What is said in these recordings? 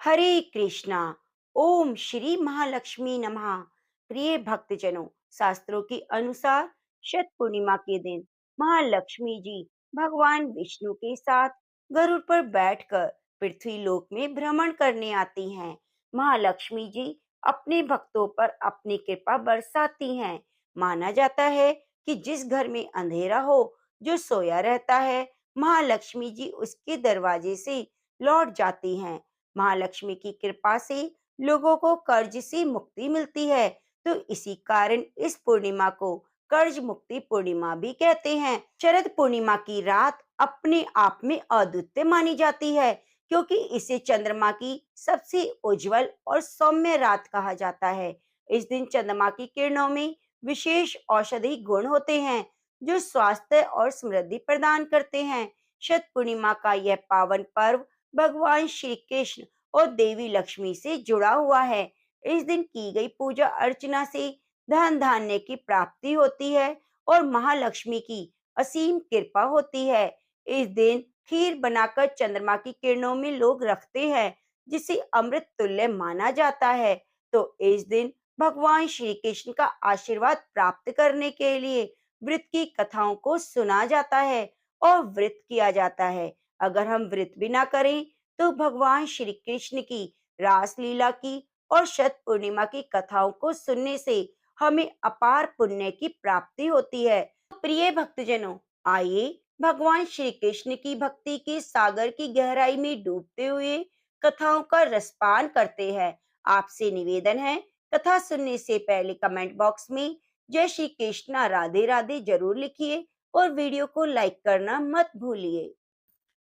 हरे कृष्णा। ओम श्री महालक्ष्मी नमः। प्रिय भक्तजनों, शास्त्रों के अनुसार शत पूर्णिमा के दिन महालक्ष्मी जी भगवान विष्णु के साथ गरुड़ पर बैठकर पृथ्वी लोक में भ्रमण करने आती हैं। महालक्ष्मी जी अपने भक्तों पर अपनी कृपा बरसाती हैं। माना जाता है कि जिस घर में अंधेरा हो, जो सोया रहता है, महालक्ष्मी जी उसके दरवाजे से लौट जाती हैं। महालक्ष्मी की कृपा से लोगों को कर्ज से मुक्ति मिलती है, तो इसी कारण इस पूर्णिमा को कर्ज मुक्ति पूर्णिमा भी कहते हैं। शरद पूर्णिमा की रात अपने आप में अद्वितीय मानी जाती है, क्योंकि इसे चंद्रमा की सबसे उज्जवल और सौम्य रात कहा जाता है। इस दिन चंद्रमा की किरणों में विशेष औषधि गुण होते हैं, जो स्वास्थ्य और समृद्धि प्रदान करते हैं। शत पूर्णिमा का यह पावन पर्व भगवान श्री कृष्ण और देवी लक्ष्मी से जुड़ा हुआ है। इस दिन की गई पूजा अर्चना से धन धान्य की प्राप्ति होती है और महालक्ष्मी की असीम कृपा होती है। इस दिन खीर बनाकर चंद्रमा की किरणों में लोग रखते हैं, जिसे अमृत तुल्य माना जाता है। तो इस दिन भगवान श्री कृष्ण का आशीर्वाद प्राप्त करने के लिए व्रत की कथाओं को सुना जाता है और व्रत किया जाता है। अगर हम व्रत भी ना करें, तो भगवान श्री कृष्ण की रासलीला की और शत पूर्णिमा की कथाओं को सुनने से हमें अपार पुण्य की प्राप्ति होती है। तो प्रिय भक्तजनों, आइए भगवान श्री कृष्ण की भक्ति के सागर की गहराई में डूबते हुए कथाओं का रसपान करते हैं। आपसे निवेदन है, कथा सुनने से पहले कमेंट बॉक्स में जय श्री कृष्णा राधे राधे जरूर लिखिए और वीडियो को लाइक करना मत भूलिए।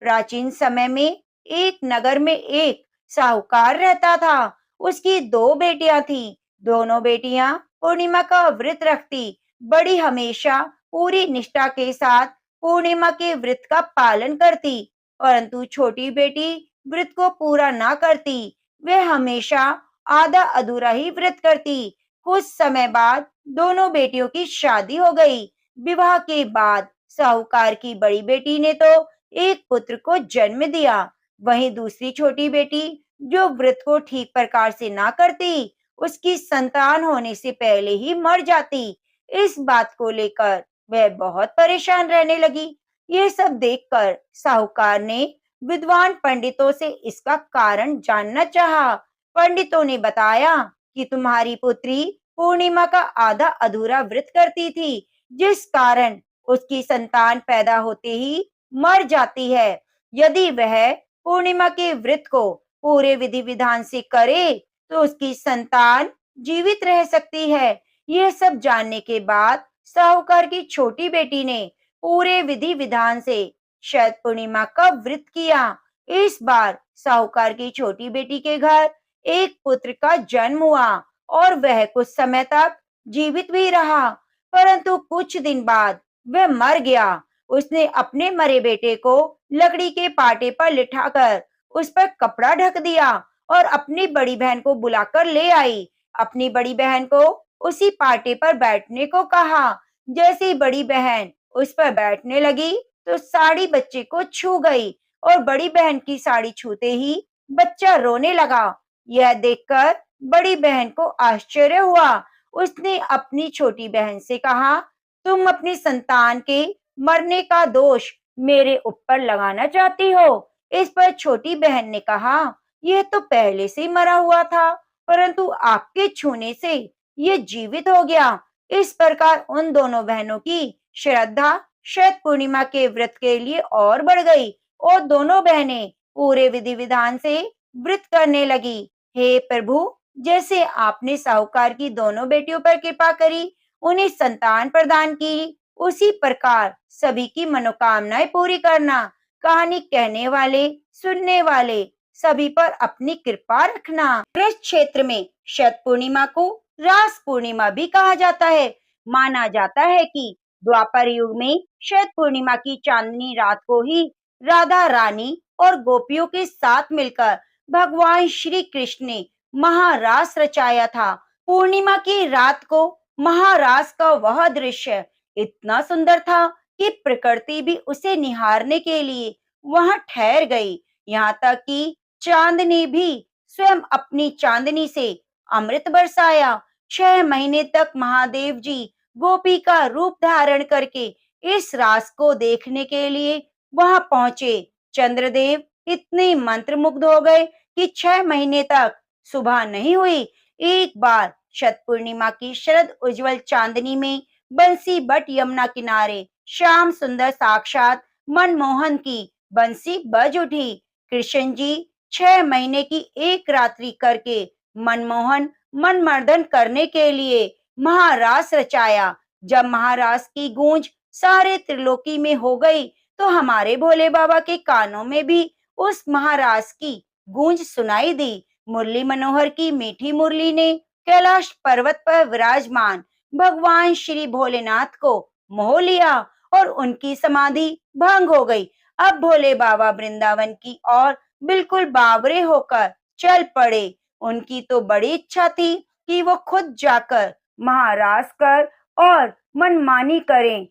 प्राचीन समय में एक नगर में एक साहूकार रहता था। उसकी दो बेटियां थीं। दोनों बेटियां पूर्णिमा का व्रत रखती। बड़ी हमेशा पूरी निष्ठा के साथ पूर्णिमा के व्रत का पालन करती, परंतु छोटी बेटी व्रत को पूरा ना करती। वह हमेशा आधा अधूरा ही व्रत करती। कुछ समय बाद दोनों बेटियों की शादी हो गई। विवाह के बाद साहूकार की बड़ी बेटी ने तो एक पुत्र को जन्म दिया। वहीं दूसरी छोटी बेटी, जो व्रत को ठीक प्रकार से ना करती, उसकी संतान होने से पहले ही मर जाती। इस बात को लेकर वह बहुत परेशान रहने लगी। यह सब देखकर साहूकार ने विद्वान पंडितों से इसका कारण जानना चाहा। पंडितों ने बताया कि तुम्हारी पुत्री पूर्णिमा का आधा अधूरा व्रत करती थी, जिस कारण उसकी संतान पैदा होते ही मर जाती है। यदि वह पूर्णिमा के व्रत को पूरे विधि विधान से करे, तो उसकी संतान जीवित रह सकती है। यह सब जानने के बाद साहूकार की छोटी बेटी ने पूरे विधि विधान से शरद पूर्णिमा का व्रत किया। इस बार साहूकार की छोटी बेटी के घर एक पुत्र का जन्म हुआ और वह कुछ समय तक जीवित भी रहा, परंतु कुछ दिन बाद वह मर गया। उसने अपने मरे बेटे को लकड़ी के पाटे पर लिटाकर उस पर कपड़ा ढक दिया और अपनी बड़ी बहन को बुलाकर ले आई। अपनी बड़ी बहन को उसी पाटे पर बैठने को कहा। जैसे ही बड़ी बहन उस पर बैठने लगी, तो साड़ी बच्चे को छू गई और बड़ी बहन की साड़ी छूते ही बच्चा रोने लगा। यह देखकर बड़ी बहन को आश्चर्य हुआ। उसने अपनी छोटी बहन से कहा, तुम अपनी संतान के मरने का दोष मेरे ऊपर लगाना चाहती हो? इस पर छोटी बहन ने कहा, यह तो पहले से मरा हुआ था, परंतु आपके छूने से ये जीवित हो गया। इस प्रकार उन दोनों बहनों की श्रद्धा शरद पूर्णिमा के व्रत के लिए और बढ़ गई और दोनों बहनें पूरे विधि विधान से व्रत करने लगी। हे प्रभु, जैसे आपने साहूकार की दोनों बेटियों पर कृपा करी, उन्हें संतान प्रदान की, उसी प्रकार सभी की मनोकामनाएं पूरी करना। कहानी कहने वाले, सुनने वाले सभी पर अपनी कृपा रखना। ब्रज क्षेत्र में शरद पूर्णिमा को रास पूर्णिमा भी कहा जाता है। माना जाता है कि द्वापर युग में शरद पूर्णिमा की चांदनी रात को ही राधा रानी और गोपियों के साथ मिलकर भगवान श्री कृष्ण ने महारास रचाया था। पूर्णिमा की रात को महारास का वह दृश्य इतना सुंदर था कि प्रकृति भी उसे निहारने के लिए वहां ठहर गई। यहाँ तक कि चांद ने भी स्वयं अपनी चांदनी से अमृत बरसाया। 6 महीने तक महादेव जी गोपी का रूप धारण करके इस रास को देखने के लिए वहां पहुंचे। चंद्रदेव इतने मंत्रमुग्ध हो गए कि 6 महीने तक सुबह नहीं हुई। एक बार शत पूर्णिमा की शरद उज्जवल चांदनी में बंसी बट यमुना किनारे श्याम सुंदर साक्षात मनमोहन की बंसी बज उठी। कृष्ण जी 6 महीने की एक रात्रि करके मनमोहन मनमर्दन करने के लिए महारास रचाया। जब महारास की गूंज सारे त्रिलोकी में हो गई तो हमारे भोले बाबा के कानों में भी उस महारास की गूंज सुनाई दी। मुरली मनोहर की मीठी मुरली ने कैलाश पर्वत पर विराजमान भगवान श्री भोलेनाथ को मोह लिया और उनकी समाधि भंग हो गई। अब भोले बाबा वृंदावन की ओर बिल्कुल बावरे होकर चल पड़े। उनकी तो बड़ी इच्छा थी कि वो खुद जाकर महारास कर और मनमानी करें,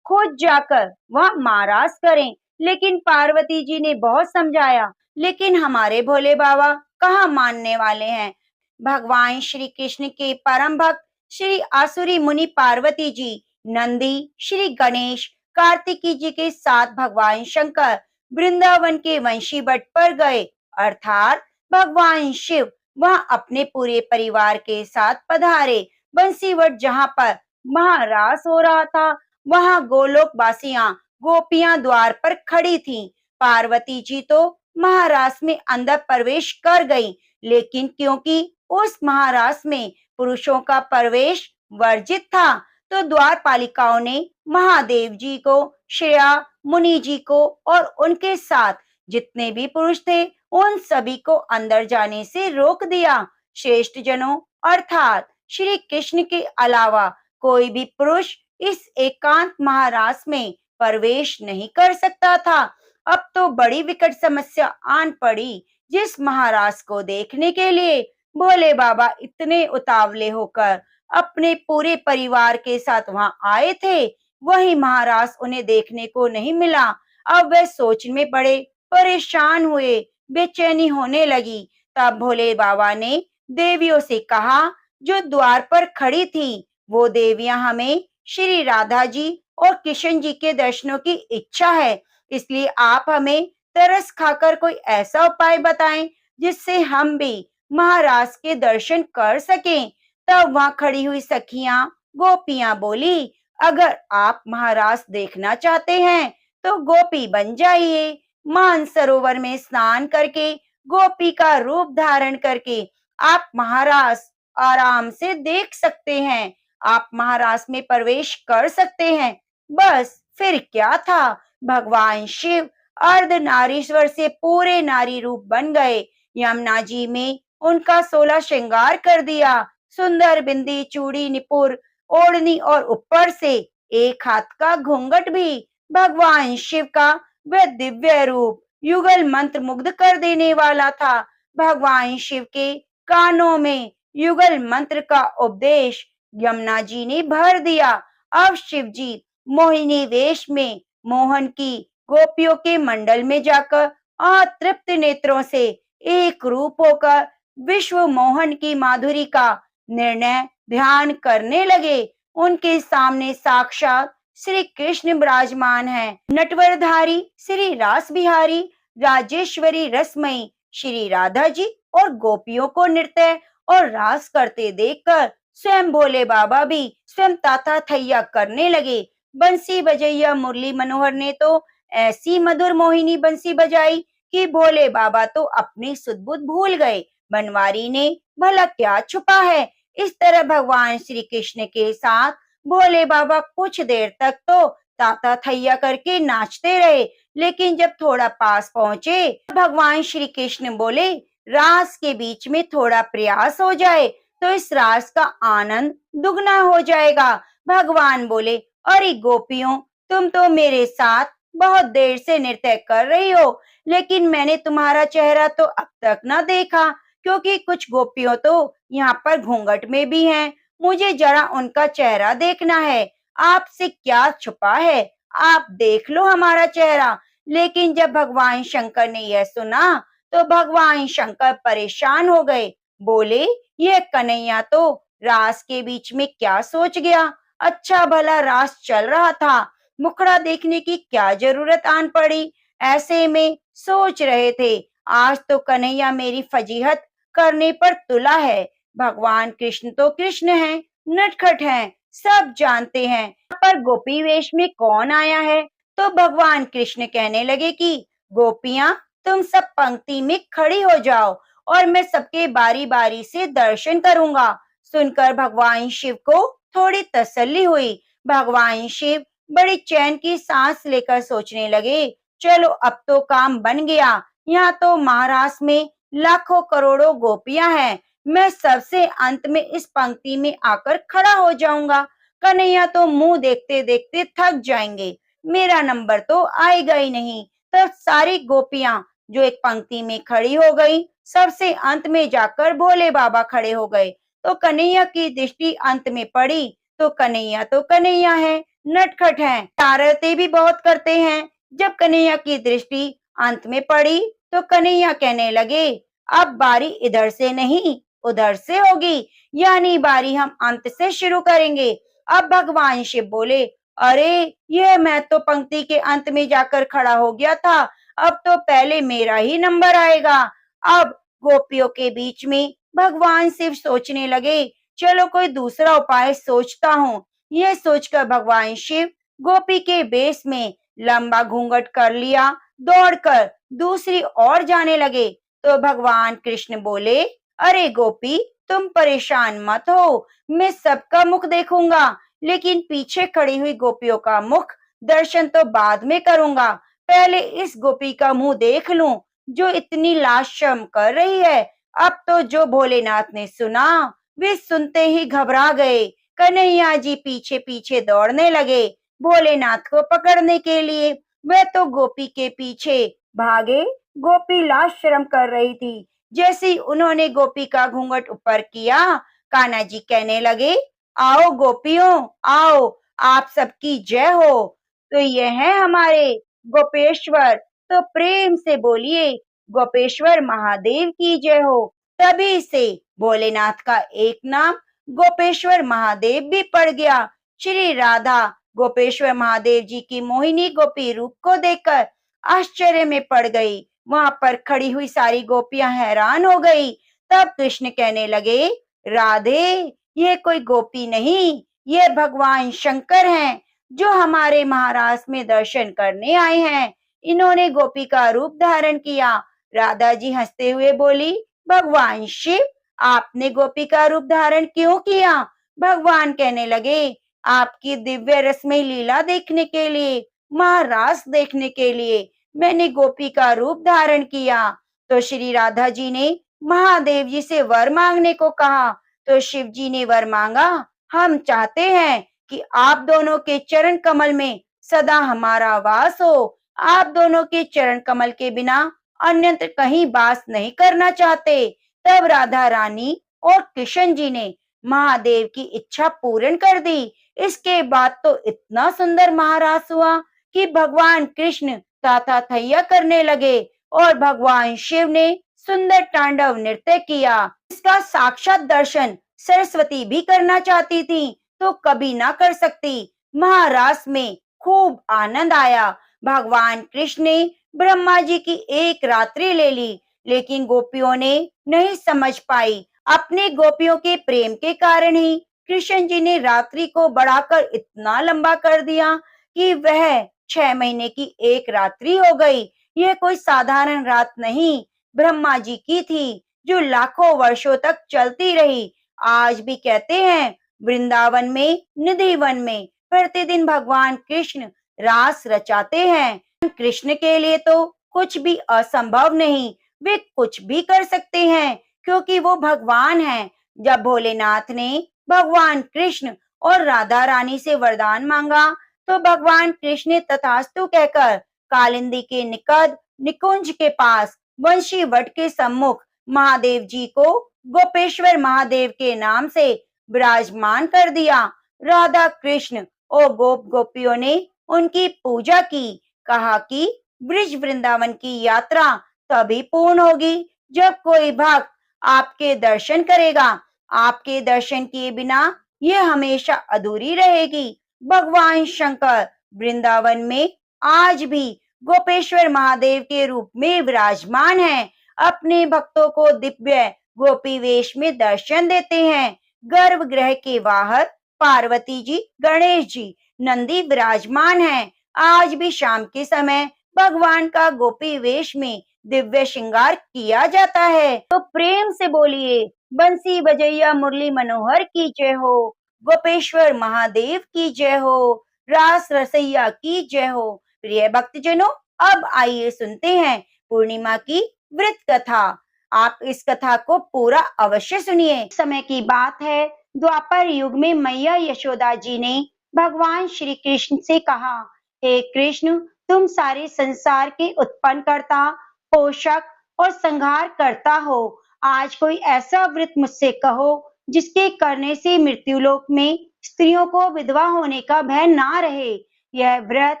खुद जाकर वह महाराज करें। लेकिन पार्वती जी ने बहुत समझाया, लेकिन हमारे भोले बाबा कहाँ मानने वाले हैं। भगवान श्री कृष्ण के परम भक्त श्री आसुरी मुनि पार्वती जी, नंदी, श्री गणेश, कार्तिकी जी के साथ भगवान शंकर वृंदावन के वंशी बट पर गए, अर्थात भगवान शिव वहां अपने पूरे परिवार के साथ पधारे। बंसीवट जहां पर महारास हो रहा था वहां गोलोक वासियां गोपियां द्वार पर खड़ी थीं। पार्वती जी तो महारास में अंदर प्रवेश कर गईं, लेकिन क्योंकि उस महारास में पुरुषों का प्रवेश वर्जित था, तो द्वारपालिकाओं ने महादेव जी को, श्रेया मुनि जी को और उनके साथ जितने भी पुरुष थे उन सभी को अंदर जाने से रोक दिया। श्रेष्ठ जनों अर्थात श्री कृष्ण के अलावा कोई भी पुरुष इस एकांत महारास में प्रवेश नहीं कर सकता था। अब तो बड़ी विकट समस्या आन पड़ी। जिस महाराज को देखने के लिए भोले बाबा इतने उतावले होकर अपने पूरे परिवार के साथ वहां आए थे, वही महाराज उन्हें देखने को नहीं मिला। अब वे सोच में पड़े, परेशान हुए, बेचैनी होने लगी। तब भोले बाबा ने देवियों से कहा, जो द्वार पर खड़ी थी वो देवियां हमें श्री राधा जी और किशन जी के दर्शनों की इच्छा है, इसलिए आप हमें तरस खाकर कोई ऐसा उपाय बताएं जिससे हम भी महाराज के दर्शन कर सकें। तब वहां खड़ी हुई सखियां गोपियां बोली, अगर आप महाराज देखना चाहते हैं तो गोपी बन जाइए। मान सरोवर में स्नान करके गोपी का रूप धारण करके आप महाराज आराम से देख सकते हैं। आप महाराज में प्रवेश कर सकते हैं। बस फिर क्या था, भगवान शिव अर्ध नारीश्वर से पूरे नारी रूप बन गए। यमुना जी में उनका 16 श्रृंगार कर दिया। सुंदर बिंदी, चूड़ी, निपुर ओढ़नी और ऊपर से एक हाथ का घूंघट भी भगवान शिव का वह दिव्य रूप युगल मंत्र मुग्ध कर देने वाला था। भगवान शिव के कानों में युगल मंत्र का उपदेश यमुना जी ने भर दिया। अब शिव जी मोहिनी वेश में मोहन की गोपियों के मंडल में जाकर अतृप्त नेत्रों से एक रूप होकर विश्व मोहन की माधुरी का निर्णय ध्यान करने लगे। उनके सामने साक्षात श्री कृष्ण विराजमान है। नटवरधारी श्री रास बिहारी राजेश्वरी रसमयी श्री राधा जी और गोपियों को नृत्य और रास करते देखकर स्वयं भोले बाबा भी स्वयं ताता थैया करने लगे। बंसी बजैया मुरली मनोहर ने तो ऐसी मधुर मोहिनी बंसी बजाई कि भोले बाबा तो अपनी सुध-बुध भूल गए। बनवारी ने भला क्या छुपा है। इस तरह भगवान श्री कृष्ण के साथ भोले बाबा कुछ देर तक तो ताता थैया करके नाचते रहे, लेकिन जब थोड़ा पास पहुंचे भगवान श्री कृष्ण बोले, रास के बीच में थोड़ा प्रयास हो जाए तो इस रास का आनंद दुगना हो जाएगा। भगवान बोले, अरे गोपियों, तुम तो मेरे साथ बहुत देर से नृत्य कर रही हो, लेकिन मैंने तुम्हारा चेहरा तो अब तक ना देखा, क्योंकि कुछ गोपियों तो यहाँ पर घूंघट में भी हैं। मुझे जरा उनका चेहरा देखना है। आपसे क्या छुपा है, आप देख लो हमारा चेहरा। लेकिन जब भगवान शंकर ने यह सुना तो भगवान शंकर परेशान हो गए। बोले, ये कन्हैया तो रास के बीच में क्या सोच गया? अच्छा भला रास चल रहा था, मुखड़ा देखने की क्या जरूरत आन पड़ी? ऐसे में सोच रहे थे, आज तो कन्हैया मेरी फजीहत करने पर तुला है। भगवान कृष्ण तो कृष्ण हैं, नटखट हैं, सब जानते हैं, पर गोपी वेश में कौन आया है? तो भगवान कृष्ण कहने लगे कि गोपियां, तुम सब पंक्ति में खड़ी हो जाओ और मैं सबके बारी बारी से दर्शन करूंगा। सुनकर भगवान शिव को थोड़ी तसल्ली हुई। भगवान शिव बड़ी चैन की सांस लेकर सोचने लगे, चलो अब तो काम बन गया। यहाँ तो महाराष्ट्र में लाखों करोड़ों गोपियां हैं, मैं सबसे अंत में इस पंक्ति में आकर खड़ा हो जाऊंगा। कन्हैया तो मुंह देखते देखते थक जाएंगे, मेरा नंबर तो आएगा ही नहीं। तब सारी गोपियां जो एक पंक्ति में खड़ी हो गई, सबसे अंत में जाकर भोले बाबा खड़े हो गए। तो कन्हैया की दृष्टि अंत में पड़ी तो कन्हैया है, नटखट हैं, शरारतें भी बहुत करते हैं। जब कन्हैया की दृष्टि अंत में पड़ी तो कन्हैया कहने लगे, अब बारी इधर से नहीं उधर से होगी, यानी बारी हम अंत से शुरू करेंगे। अब भगवान शिव बोले, अरे ये मैं तो पंक्ति के अंत में जाकर खड़ा हो गया था, अब तो पहले मेरा ही नंबर आएगा। अब गोपियों के बीच में भगवान शिव सोचने लगे, चलो कोई दूसरा उपाय सोचता हूँ। ये सोचकर भगवान शिव गोपी के बेस में लंबा घूंघट कर लिया, दौड़कर दूसरी ओर जाने लगे। तो भगवान कृष्ण बोले, अरे गोपी, तुम परेशान मत हो, मैं सबका मुख देखूंगा, लेकिन पीछे खड़ी हुई गोपियों का मुख दर्शन तो बाद में करूंगा। पहले इस गोपी का मुंह देख लूं जो इतनी लाज शर्म कर रही है। अब तो जो भोलेनाथ ने सुना, वे सुनते ही घबरा गए। कन्हैया जी पीछे पीछे दौड़ने लगे भोलेनाथ को पकड़ने के लिए। वे तो गोपी के पीछे भागे, गोपी लाज शर्म कर रही थी। जैसे ही उन्होंने गोपी का घूंघट ऊपर किया, कान्हा जी कहने लगे, आओ गोपियों, आओ, आप सबकी जय हो। तो ये है हमारे गोपेश्वर, तो प्रेम से बोलिए, गोपेश्वर महादेव की जय हो। तभी से भोलेनाथ का एक नाम गोपेश्वर महादेव भी पड़ गया। श्री राधा गोपेश्वर महादेव जी की मोहिनी गोपी रूप को देखकर आश्चर्य में पड़ गई। वहां पर खड़ी हुई सारी गोपियां हैरान हो गई। तब कृष्ण कहने लगे, राधे, ये कोई गोपी नहीं, ये भगवान शंकर हैं, जो हमारे महाराष्ट्र में दर्शन करने आए हैं। इन्होंने गोपी का रूप धारण किया। राधा जी हंसते हुए बोली, भगवान शिव, आपने गोपी का रूप धारण क्यों किया? भगवान कहने लगे, आपकी दिव्य रसमयी लीला देखने के लिए, महारास देखने के लिए मैंने गोपी का रूप धारण किया। तो श्री राधा जी ने महादेव जी से वर मांगने को कहा। तो शिव जी ने वर मांगा, हम चाहते हैं कि आप दोनों के चरण कमल में सदा हमारा वास हो। आप दोनों के चरण कमल के बिना अन्यत्र कहीं वास नहीं करना चाहते। तब राधा रानी और कृष्ण जी ने महादेव की इच्छा पूर्ण कर दी। इसके बाद तो इतना सुंदर महारास हुआ कि भगवान कृष्ण ताता थैया करने लगे और भगवान शिव ने सुंदर तांडव नृत्य किया। इसका साक्षात दर्शन सरस्वती भी करना चाहती थी, तो कभी ना कर सकती। महारास में खूब आनंद आया। भगवान कृष्ण ने ब्रह्मा जी की एक रात्रि ले ली, लेकिन गोपियों ने नहीं समझ पाई। अपने गोपियों के प्रेम के कारण ही कृष्ण जी ने रात्रि को बढ़ाकर इतना लंबा कर दिया कि वह 6 महीने की एक रात्रि हो गई। यह कोई साधारण रात नहीं, ब्रह्मा जी की थी, जो लाखों वर्षों तक चलती रही। आज भी कहते हैं, वृंदावन में निधि वन में प्रतिदिन भगवान कृष्ण रास रचाते हैं। कृष्ण के लिए तो कुछ भी असंभव नहीं, वे कुछ भी कर सकते हैं, क्योंकि वो भगवान हैं। जब भोलेनाथ ने भगवान कृष्ण और राधा रानी से वरदान मांगा, तो भगवान कृष्ण ने तथास्तु कहकर कालिंदी के निकट निकुंज के पास वंशी वट के सम्मुख महादेव जी को गोपेश्वर महादेव के नाम से विराजमान कर दिया। राधा कृष्ण और गोप गोपियों ने उनकी पूजा की। कहा कि ब्रिज वृंदावन की यात्रा तभी पूर्ण होगी जब कोई भक्त आपके दर्शन करेगा। आपके दर्शन किए बिना ये हमेशा अधूरी रहेगी। भगवान शंकर वृंदावन में आज भी गोपेश्वर महादेव के रूप में विराजमान हैं। अपने भक्तों को दिव्य गोपी वेश में दर्शन देते हैं। गर्भगृह के बाहर पार्वती जी, गणेश जी, नंदी विराजमान हैं। आज भी शाम के समय भगवान का गोपी वेश में दिव्य श्रृंगार किया जाता है। तो प्रेम से बोलिए, बंसी बजैया मुरली मनोहर की जय हो, गोपेश्वर महादेव की जय हो, रास रसैया की जय हो। प्रिय भक्तजनों, अब आइए सुनते हैं पूर्णिमा की व्रत कथा। आप इस कथा को पूरा अवश्य सुनिए। समय की बात है, द्वापर युग में मैया यशोदा जी ने भगवान श्री कृष्ण से कहा, हे कृष्ण, तुम सारे संसार के उत्पन्न करता, पोषक और संहार करता हो। आज कोई ऐसा व्रत मुझसे कहो जिसके करने से मृत्युलोक में स्त्रियों को विधवा होने का भय ना रहे। यह व्रत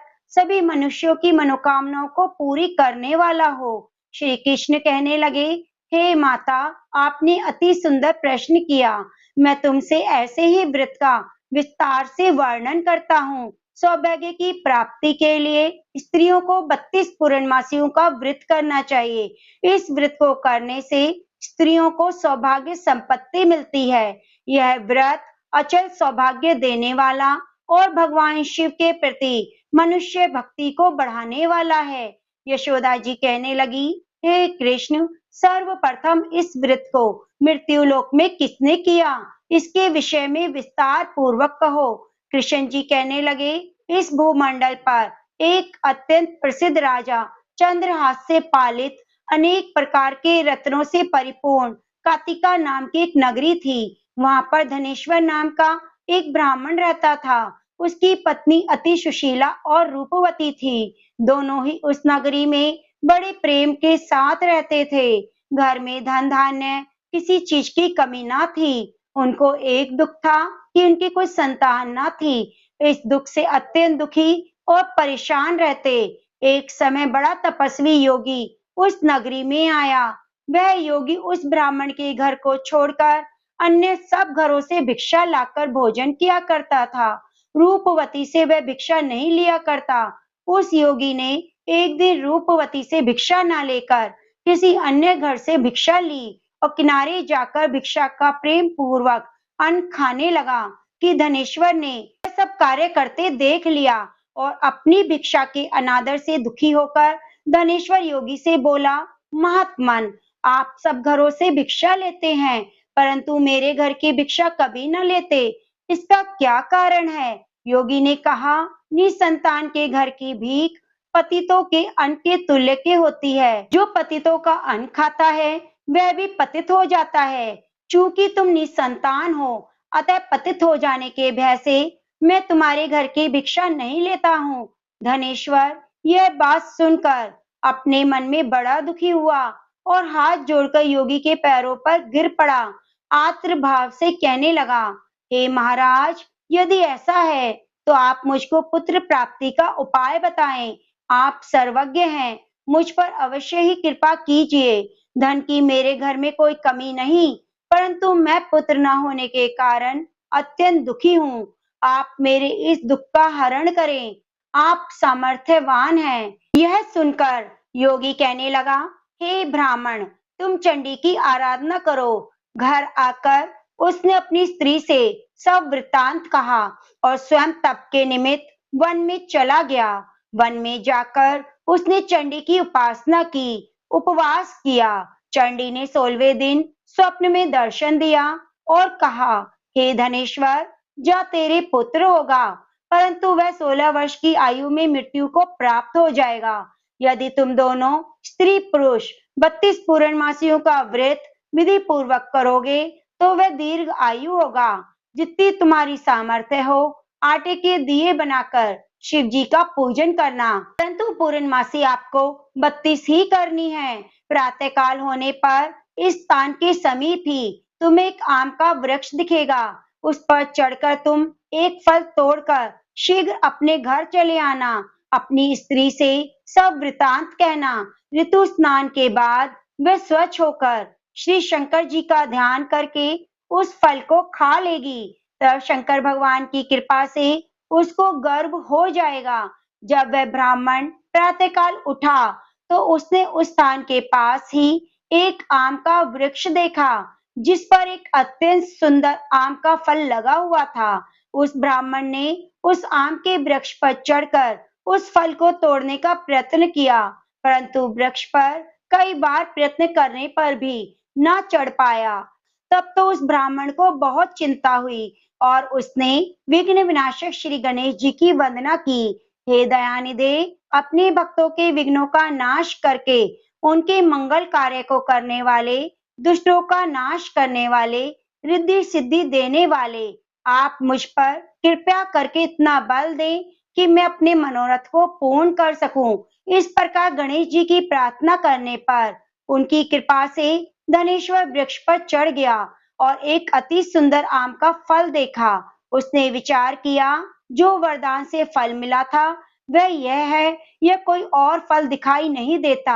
सभी मनुष्यों की मनोकामनाओं को पूरी करने वाला हो। श्री कृष्ण कहने लगे, हे माता, आपने अति सुंदर प्रश्न किया। मैं तुमसे ऐसे ही व्रत का विस्तार से वर्णन करता हूँ। सौभाग्य की प्राप्ति के लिए स्त्रियों को 32 पूर्णमासियों का व्रत करना चाहिए। इस व्रत को करने से स्त्रियों को सौभाग्य संपत्ति मिलती है। यह व्रत अचल सौभाग्य देने वाला और भगवान शिव के प्रति मनुष्य भक्ति को बढ़ाने वाला है। यशोदा जी कहने लगी, हे कृष्ण, सर्वप्रथम इस व्रत को मृत्युलोक में किसने किया, इसके विषय में विस्तार पूर्वक कहो। कृष्ण जी कहने लगे, इस भूमंडल पर एक अत्यंत प्रसिद्ध राजा चंद्रहास से पालित अनेक प्रकार के रत्नों से परिपूर्ण कातिका नाम की एक नगरी थी। वहां पर धनेश्वर नाम का एक ब्राह्मण रहता था। उसकी पत्नी अति सुशीला और रूपवती थी। दोनों ही उस नगरी में बड़े प्रेम के साथ रहते थे। घर में धन धान्य किसी चीज की कमी ना थी। उनको एक दुख था कि उनकी कोई संतान ना थी। इस दुख से अत्यंत दुखी और परेशान रहते। एक समय बड़ा तपस्वी योगी उस नगरी में आया। वह योगी उस ब्राह्मण के घर को छोड़कर अन्य सब घरों से भिक्षा लाकर भोजन किया करता था। रूपवती से वह भिक्षा नहीं लिया करता। उस योगी ने एक दिन रूपवती से भिक्षा न लेकर किसी अन्य घर से भिक्षा ली और किनारे जाकर भिक्षा का प्रेम पूर्वक अन्न खाने लगा कि धनेश्वर ने यह सब कार्य करते देख लिया और अपनी भिक्षा के अनादर से दुखी होकर धनेश्वर योगी से बोला, महात्मन, आप सब घरों से भिक्षा लेते हैं परंतु मेरे घर की भिक्षा कभी न लेते, इसका क्या कारण है? योगी ने कहा, निसंतान के घर की भीख पतितों के अन्न के तुल्य के होती है। जो पतितों का अन्न खाता है वह भी पतित हो जाता है। चूंकि तुम निसंतान हो, अतः पतित हो जाने के भय से मैं तुम्हारे घर की भिक्षा नहीं लेता हूँ। धनेश्वर यह बात सुनकर अपने मन में बड़ा दुखी हुआ और हाथ जोड़कर योगी के पैरों पर गिर पड़ा। आर्द्र भाव से कहने लगा, हे महाराज, यदि ऐसा है तो आप मुझको पुत्र प्राप्ति का उपाय बताएं। आप सर्वज्ञ हैं, मुझ पर अवश्य ही कृपा कीजिए। धन की मेरे घर में कोई कमी नहीं, परंतु मैं पुत्र न होने के कारण अत्यंत दुखी हूँ। आप मेरे इस दुख का हरण करें। आप सामर्थ्यवान हैं। यह सुनकर योगी कहने लगा, हे ब्राह्मण, तुम चंडी की आराधना करो। घर आकर उसने अपनी स्त्री से सब वृत्तांत कहा और स्वयं तप के निमित्त वन में चला गया। वन में जाकर उसने चंडी की उपासना की, उपवास किया। चंडी ने 16वें दिन स्वप्न में दर्शन दिया और कहा, हे धनेश्वर, जा तेरे पुत्र होगा, परंतु वह 16 वर्ष की आयु में मृत्यु को प्राप्त हो जाएगा। यदि तुम दोनों स्त्री पुरुष 32 पूर्णमासियों का व्रत विधि पूर्वक करोगे तो वह दीर्घ आयु होगा। जितनी तुम्हारी सामर्थ्य हो, आटे के दिए बनाकर शिव जी का पूजन करना, परंतु पूर्णमासी आपको 32 ही करनी है। प्रातः काल होने पर इस स्थान के समीप ही तुम्हें एक आम का वृक्ष दिखेगा। उस पर चढ़कर तुम एक फल तोड़कर शीघ्र अपने घर चले आना। अपनी स्त्री से सब वृतांत कहना। ऋतु स्नान के बाद वह स्वच्छ होकर श्री शंकर जी का ध्यान करके उस फल को खा लेगी। तब शंकर भगवान की कृपा से उसको गर्भ हो जाएगा। जब वह ब्राह्मण प्रातःकाल उठा तो उसने उस स्थान के पास ही एक आम का वृक्ष देखा जिस पर एक अत्यंत सुंदर आम का फल लगा हुआ था। उस ब्राह्मण ने उस आम के वृक्ष पर चढ़कर उस फल को तोड़ने का प्रयत्न किया, परंतु वृक्ष पर कई बार प्रयत्न करने पर भी न चढ़ पाया। तब तो उस ब्राह्मण को बहुत चिंता हुई और उसने विघ्न विनाशक श्री गणेश जी की वंदना की। हे दयानिधे, अपने भक्तों के विघ्नों का नाश करके उनके मंगल कार्य को करने वाले, दुष्टों का नाश करने वाले, रिद्धि सिद्धि देने वाले, आप मुझ पर कृपया करके इतना बल दें कि मैं अपने मनोरथ को पूर्ण कर सकूं। इस प्रकार गणेश जी की प्रार्थना करने पर उनकी कृपा से धनेश्वर वृक्ष पर चढ़ गया और एक अति सुंदर आम का फल देखा। उसने विचार किया, जो वरदान से फल मिला था वह यह है, यह कोई और फल दिखाई नहीं देता।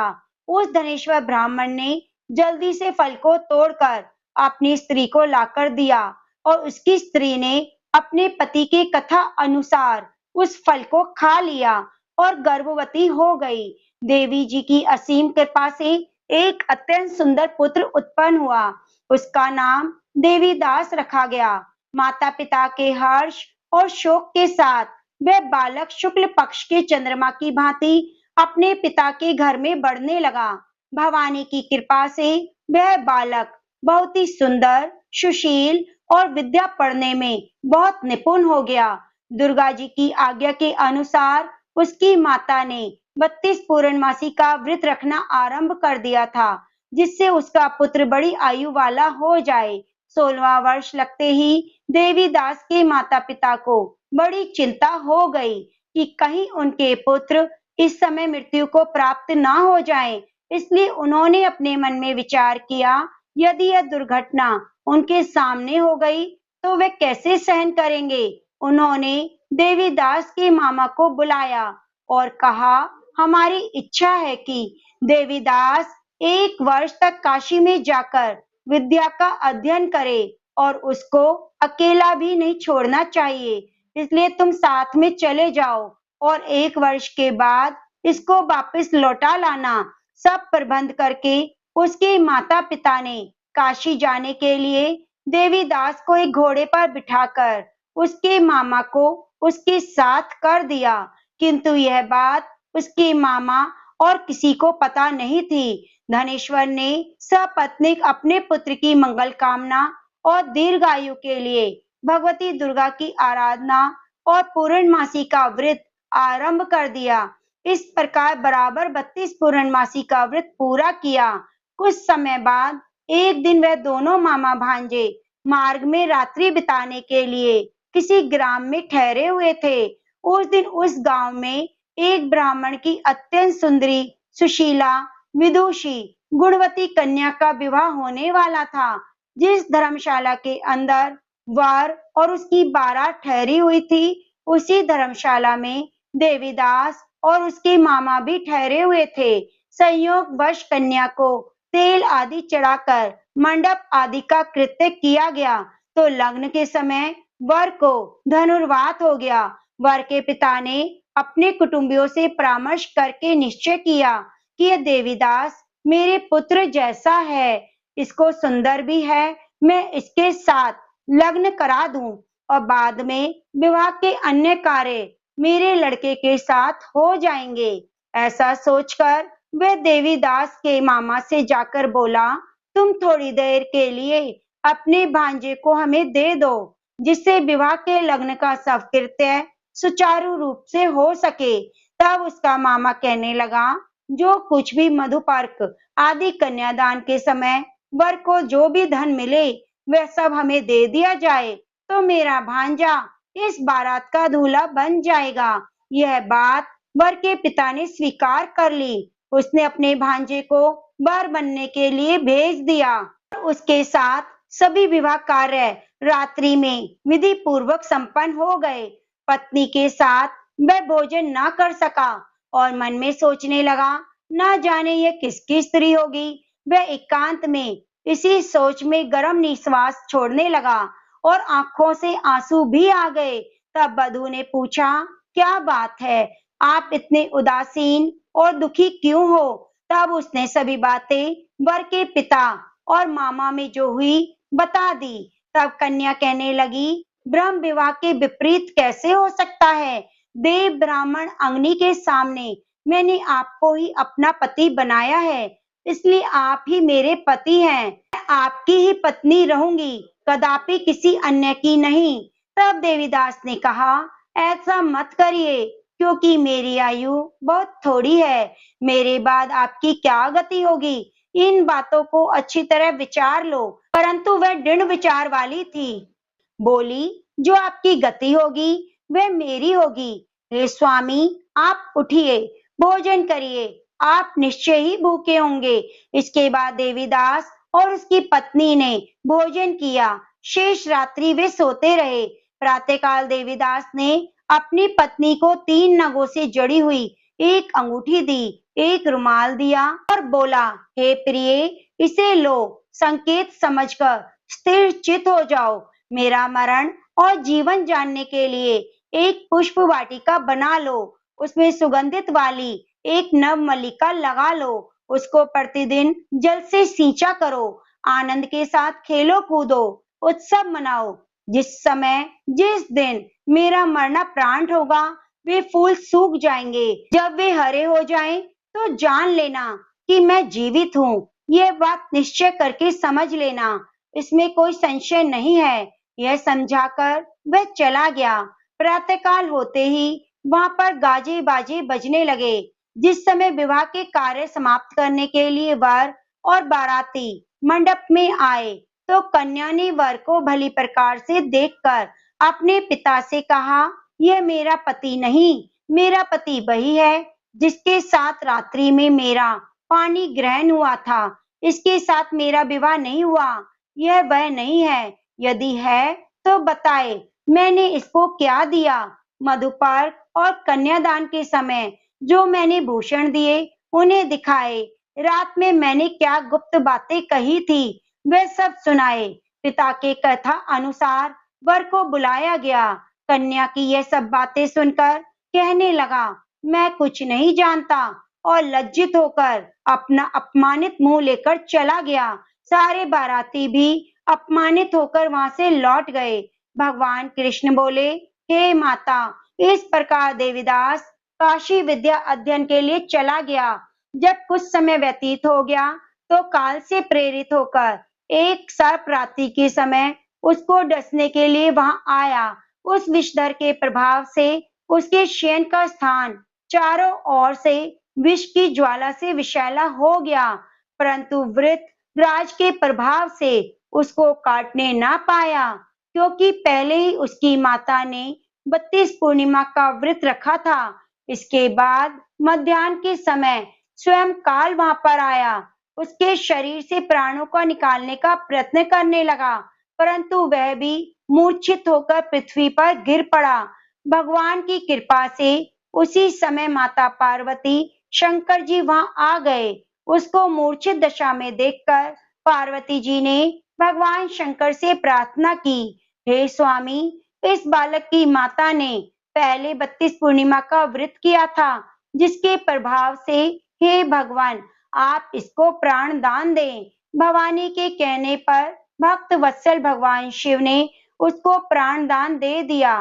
उस धनेश्वर ब्राह्मण ने जल्दी से फल को तोड़कर अपनी स्त्री को लाकर दिया और उसकी स्त्री ने अपने पति की कथा अनुसार उस फल को खा लिया और गर्भवती हो गई। देवी जी की असीम कृपा से एक अत्यंत सुंदर पुत्र उत्पन्न हुआ। उसका नाम देवीदास रखा गया। माता पिता के हर्ष और शोक के साथ वह बालक शुक्ल पक्ष के चंद्रमा की भांति अपने पिता के घर में बढ़ने लगा। भवानी की कृपा से वह बालक बहुत ही सुंदर, सुशील और विद्या पढ़ने में बहुत निपुण हो गया। दुर्गा जी की आज्ञा के अनुसार उसकी माता ने 32 पूर्णमासी का व्रत रखना आरंभ कर दिया था, जिससे उसका पुत्र बड़ी आयु वाला हो जाए। 16वां वर्ष लगते ही देवीदास के माता पिता को बड़ी चिंता हो गई कि कहीं उनके पुत्र इस समय मृत्यु को प्राप्त ना हो जाएं। इसलिए उन्होंने अपने मन में विचार किया, यदि यह दुर्घटना उनके सामने हो गई तो वे कैसे सहन करेंगे। उन्होंने देवीदास के मामा को बुलाया और कहा, हमारी इच्छा है कि देवीदास 1 वर्ष तक काशी में जाकर विद्या का अध्ययन करे और उसको अकेला भी नहीं छोड़ना चाहिए। इसलिए तुम साथ में चले जाओ और 1 वर्ष के बाद इसको वापस लौटा लाना। सब प्रबंध करके उसके माता पिता ने काशी जाने के लिए देवीदास को एक घोड़े पर बिठाकर उसके मामा को उसके साथ कर दिया, किंतु यह बात उसके मामा और किसी को पता नहीं थी। धनेश्वर ने सपत्नीक अपने पुत्र की मंगल कामना और दीर्घायु के लिए भगवती दुर्गा की आराधना और पूर्णमासी का व्रत आरंभ कर दिया। इस प्रकार बराबर 32 पूर्णमासी का व्रत पूरा किया। कुछ समय बाद एक दिन वह दोनों मामा भांजे मार्ग में रात्रि बिताने के लिए किसी ग्राम में ठहरे हुए थे। उस दिन उस गांव में एक ब्राह्मण की अत्यंत सुंदरी, सुशीला, विदुषी, गुणवती कन्या का विवाह होने वाला था। जिस धर्मशाला के अंदर वर और उसकी बारात ठहरी हुई थी, उसी धर्मशाला में देवीदास और उसके मामा भी ठहरे हुए थे। संयोगवश कन्या को तेल आदि चढ़ाकर मंडप आदि का कृत्य किया गया तो लग्न के समय वर को धनुर्वात हो गया। वर के पिता ने अपने कुटुंबियों से परामर्श करके निश्चय किया कि यह देवीदास मेरे पुत्र जैसा है, इसको सुंदर भी है, मैं इसके साथ लग्न करा दूं और बाद में विवाह के अन्य कार्य मेरे लड़के के साथ हो जाएंगे। ऐसा सोचकर वह देवीदास के मामा से जाकर बोला, तुम थोड़ी देर के लिए अपने भांजे को हमें दे दो, जिससे विवाह के लग्न का सब कृत्य सुचारू रूप से हो सके। तब उसका मामा कहने लगा, जो कुछ भी मधुपर्क आदि कन्यादान के समय वर को जो भी धन मिले वह सब हमें दे दिया जाए, तो मेरा भांजा इस बारात का दूल्हा बन जाएगा। यह बात वर के पिता ने स्वीकार कर ली। उसने अपने भांजे को वर बनने के लिए भेज दिया। उसके साथ सभी विवाह कार्य रात्रि में विधि पूर्वक संपन्न हो गए। पत्नी के साथ वह भोजन न कर सका और मन में सोचने लगा, न जाने यह किसकी स्त्री होगी। वह एकांत में इसी सोच में गर्म निश्वास छोड़ने लगा और आंखों से आंसू भी आ गए। तब बधू ने पूछा, क्या बात है, आप इतने उदासीन और दुखी क्यों हो? तब उसने सभी बातें वर के पिता और मामा में जो हुई बता दी। तब कन्या कहने लगी, ब्रह्म विवाह के विपरीत कैसे हो सकता है? देव ब्राह्मण अग्नि के सामने मैंने आपको ही अपना पति बनाया है, इसलिए आप ही मेरे पति हैं। मैं आपकी ही पत्नी रहूंगी, कदापि किसी अन्य की नहीं। तब देवीदास ने कहा, ऐसा मत करिए, क्योंकि मेरी आयु बहुत थोड़ी है। मेरे बाद आपकी क्या गति होगी, इन बातों को अच्छी तरह विचार लो। परंतु वह दृढ़ विचार वाली थी। बोली, जो आपकी गति होगी वह मेरी होगी। हे स्वामी, आप उठिए, भोजन करिए, आप निश्चय ही भूखे होंगे। इसके बाद देवीदास और उसकी पत्नी ने भोजन किया। शेष रात्रि वे सोते रहे। प्रातःकाल देवीदास ने अपनी पत्नी को 3 नगों से जड़ी हुई एक अंगूठी दी, एक रुमाल दिया और बोला, हे प्रिय, इसे लो, संकेत समझकर स्थिर चित हो जाओ। मेरा मरण और जीवन जानने के लिए एक पुष्प वाटिका बना लो, उसमें सुगंधित वाली एक नव मल्लिका लगा लो, उसको प्रतिदिन जल से सींचा करो, आनंद के साथ खेलो कूदो, उत्सव मनाओ। जिस समय जिस दिन मेरा मरना प्राण होगा, वे फूल सूख जाएंगे। जब वे हरे हो जाएं, तो जान लेना कि मैं जीवित हूँ। यह बात निश्चय करके समझ लेना, इसमें कोई संशय नहीं है। यह समझाकर वह चला गया। प्रातःकाल होते ही वहां पर गाजे बाजे बजने लगे। जिस समय विवाह के कार्य समाप्त करने के लिए वर और बाराती मंडप में आए, तो कन्या ने वर को भली प्रकार से देखकर अपने पिता से कहा, यह मेरा पति नहीं, मेरा पति वही है जिसके साथ रात्रि में मेरा पानी ग्रहण हुआ था। इसके साथ मेरा विवाह नहीं हुआ। यह वह नहीं है। यदि है तो बताए, मैंने इसको क्या दिया? मधुपर्क और कन्यादान के समय जो मैंने भूषण दिए, उन्हें दिखाए। रात में मैंने क्या गुप्त बातें कही थी, वे सब सुनाए। पिता के कथा अनुसार वर को बुलाया गया। कन्या की यह सब बातें सुनकर कहने लगा, मैं कुछ नहीं जानता, और लज्जित होकर अपना अपमानित मुंह लेकर चला गया। सारे बाराती भी अपमानित होकर वहां से लौट गए। भगवान कृष्ण बोले, हे माता, इस प्रकार देवीदास काशी विद्या अध्ययन के लिए चला गया। जब कुछ समय व्यतीत हो गया, तो काल से प्रेरित होकर एक सर्प रात्रि के समय उसको डसने के लिए वहां आया। उस विषधर के प्रभाव से उसके शयन का स्थान चारों ओर से विष की ज्वाला से विषैला हो गया, परंतु वृत्त राज के प्रभाव से उसको काटने ना पाया, क्योंकि पहले ही उसकी माता ने 32 पूर्णिमा का व्रत रखा था। इसके बाद मध्याह्न के समय स्वयं काल वहां पर आया। उसके शरीर से प्राणों को निकालने का प्रयत्न करने लगा, परंतु वह भी मूर्छित होकर पृथ्वी पर गिर पड़ा। भगवान की कृपा से उसी समय माता पार्वती शंकर जी वहां आ गए। उसको मूर्छित दशा में देखकर पार्वती जी ने भगवान शंकर से प्रार्थना की, हे स्वामी, इस बालक की माता ने पहले 32 पूर्णिमा का व्रत किया था, जिसके प्रभाव से हे भगवान, आप इसको प्राण दान दें। भवानी के कहने पर भक्त वत्सल भगवान शिव ने उसको प्राण दान दे दिया।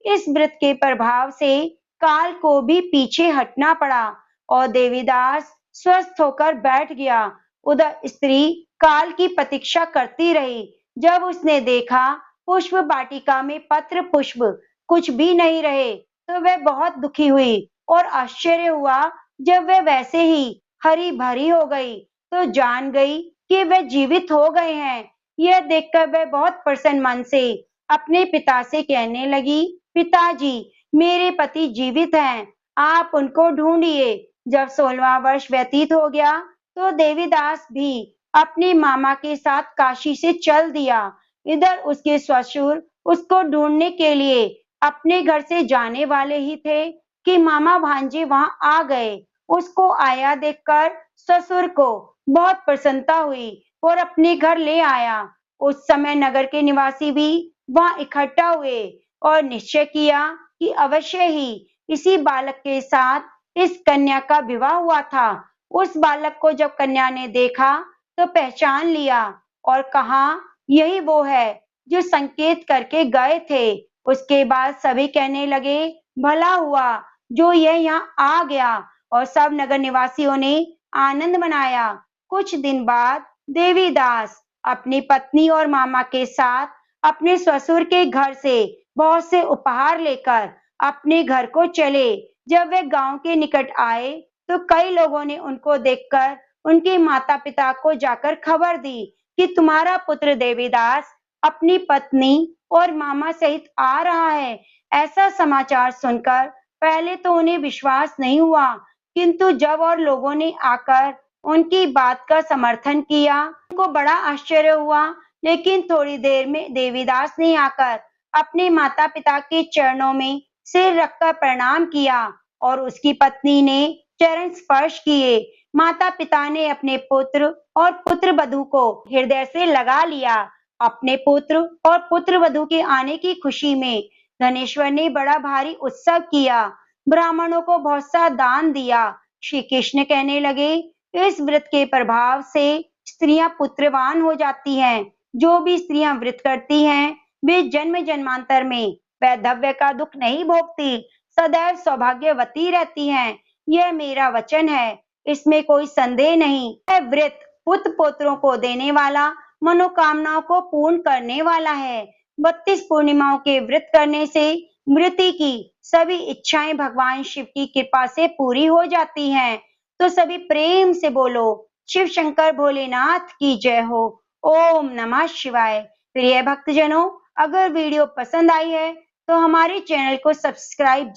इस व्रत के प्रभाव से काल को भी पीछे हटना पड़ा और देवीदास स्वस्थ होकर बैठ गया। उधर स्त्री काल की प्रतीक्षा करती रही। जब उसने देखा पुष्प वाटिका में पत्र पुष्प कुछ भी नहीं रहे, तो वह बहुत दुखी हुई और आश्चर्य हुआ। जब वह वैसे ही हरी भरी हो गई, तो जान गई कि वे जीवित हो गए हैं। यह देखकर वह बहुत प्रसन्न मन से अपने पिता से कहने लगी, पिताजी, मेरे पति जीवित हैं, आप उनको ढूंढिए। जब 16वां वर्ष व्यतीत हो गया, तो देवीदास भी अपने मामा के साथ काशी से चल दिया। इधर उसके ससुर उसको ढूंढने के लिए अपने घर से जाने वाले ही थे कि मामा भांजे वहां आ गए। उसको आया देखकर ससुर को बहुत प्रसन्नता हुई और अपने घर ले आया। उस समय नगर के निवासी भी वहां इकट्ठा हुए और निश्चय किया कि अवश्य ही इसी बालक के साथ इस कन्या का विवाह हुआ था। उस बालक को जब कन्या ने देखा तो पहचान लिया और कहा, यही वो है जो संकेत करके गए थे। उसके बाद सभी कहने लगे, भला हुआ जो यह यहाँ आ गया, और सब नगर निवासियों ने आनंद मनाया। कुछ दिन बाद देवीदास अपनी पत्नी और मामा के साथ अपने ससुर के घर से बहुत से उपहार लेकर अपने घर को चले। जब वे गांव के निकट आए तो कई लोगों ने उनको देखकर उनके माता-पिता को जाकर खबर दी कि तुम्हारा पुत्र देवीदास अपनी पत्नी और मामा सहित आ रहा है। ऐसा समाचार सुनकर पहले तो उन्हें विश्वास नहीं हुआ, किंतु जब और लोगों ने आकर उनकी बात का समर्थन किया, उनको बड़ा आश्चर्य हुआ। लेकिन थोड़ी देर में देवीदास ने आकर अपने माता-पिता के चरणों में सिर रखकर प्रणाम किया और उसकी पत्नी ने चरण स्पर्श किए। माता-पिता ने अपने पुत्र और पुत्रवधू को हृदय से लगा लिया। अपने पुत्र और पुत्रवधू के आने की खुशी में धनेश्वर ने बड़ा भारी उत्सव किया। ब्राह्मणों को बहुत सा दान दिया। श्री कृष्ण कहने लगे, इस व्रत के प्रभाव से स्त्रियां पुत्रवान हो जाती हैं। जो भी स्त्रियां व्रत करती हैं, वे जन्म जन्मांतर में वैधव्य का दुख नहीं भोगती, सदैव सौभाग्यवती रहती हैं। यह मेरा वचन है, इसमें कोई संदेह नहीं। यह व्रत पुत्र पोत्रों को देने वाला, मनोकामनाओं को पूर्ण करने वाला है। 32 पूर्णिमाओं के व्रत करने से मृत्यु की सभी इच्छाएं भगवान शिव की कृपा से पूरी हो जाती हैं। तो सभी प्रेम से बोलो, शिव शंकर भोलेनाथ की जय हो। ओम नमः शिवाय। प्रिय भक्तजनों, अगर वीडियो पसंद आई है तो हमारे चैनल को सब्सक्राइब